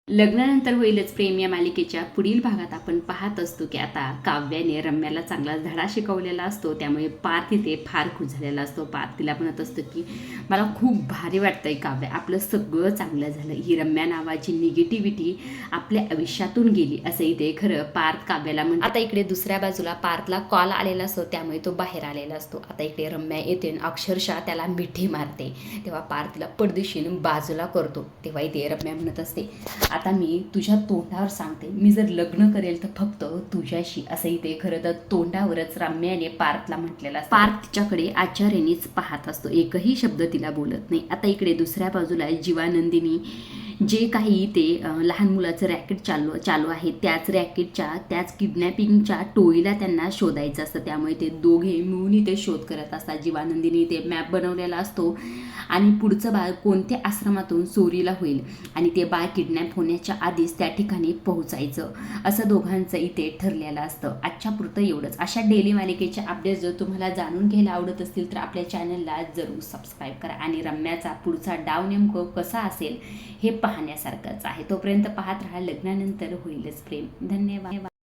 लग्नानंतर होईलच प्रेम या मालिकेच्या पुढील भागात आपण पाहत असतो की आता काव्याने रम्याला चांगला धडा शिकवलेला असतो. त्यामुळे पार्थ तिथे फार खुश झालेला असतो. पार्थ तिला म्हणत असतो की मला खूप भारी वाटतंय काव्य, आपलं सगळं चांगलं झालं, ही रम्या नावाची निगेटिव्हिटी आपल्या आयुष्यातून गेली असं इथे खरं पार्थ काव्याला म्हणतो. आता इकडे दुसऱ्या बाजूला पार्थला कॉल आलेला असतो, त्यामुळे तो बाहेर आलेला असतो. आता इकडे रम्या येते आणि अक्षरशः त्याला मिठी मारते. तेव्हा पार्थ तिला पडदेशीने बाजूला करतो. तेव्हा इथे रम्या म्हणत असते, आता मी तुझ्या तोंडावर सांगते, मी जर लग्न करेल तर फक्त तुझ्याशी, असं इथे खरं तर तोंडावरच रम्याने पार्थला म्हटलेला असतं. पार्थ तिच्याकडे आश्चर्यानेच पाहत असतो, एकही शब्द तिला बोलत नाही. आता इकडे दुसऱ्या बाजूला जीवानंदिनी जे काही ते लहान मुलाचं रॅकेट चालू आहे, त्याच किडनॅपिंगच्या टोळीला त्यांना शोधायचं असतं. त्यामुळे ते दोघे मिळून ते शोध करत असतात. जीवानंदिनी ते मॅप बनवलेला असतो आणि पुढचं बाळ कोणत्या आश्रमातून चोरीला होईल आणि ते बाळ किडनॅप होण्याच्या आधीच त्या ठिकाणी पोहोचायचं, असं दोघांचं इथे ठरलेलं असतं. आजच्या पुरतं एवढंच. अशा डेली मालिकेच्या अपडेट्स जर तुम्हाला जाणून घ्यायला आवडत असतील तर आपल्या चॅनलला जरूर सबस्क्राईब करा आणि रम्याचा पुढचा डाव नेमकं कसा असेल हे पाहण्यासारखंच आहे. तोपर्यंत पाहत राहा लग्नानंतर होईलच प्रेम. धन्यवाद.